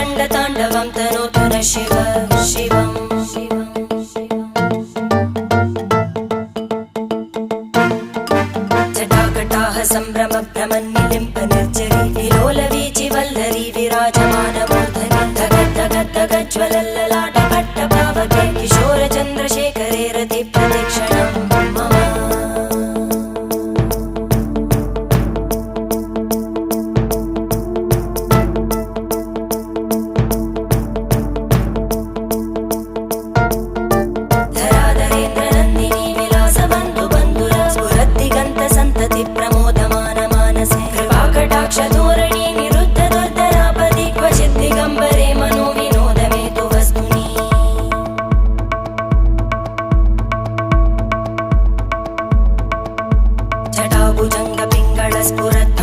रङ्गताण्डवं तनोतु न शिव शिवम् जटाकटाः सम्भ्रमभ्रमन्निलिम्प निर्जरी विलोलवीचि वल्लरी विराजमानमूर्धनि धगज्ज्वलल्ललाटपट्टपावके किशोरचन्द्रशेखरे रतिप्रतिक्षणं मम धराधरेन्द्रनन्दिनी विलासबन्धुबन्धुरा स्फुरद्दिगन्तसन्तति प्रमोदमान मानसे कृपाकटाक्षधोरणी निरुद्ध दुर्धरापदि क्वचित् दिगम्बरे मनो विनोदमेतु वस्तुनि जटाभुजङ्ग पिङ्गळ स्फुरद्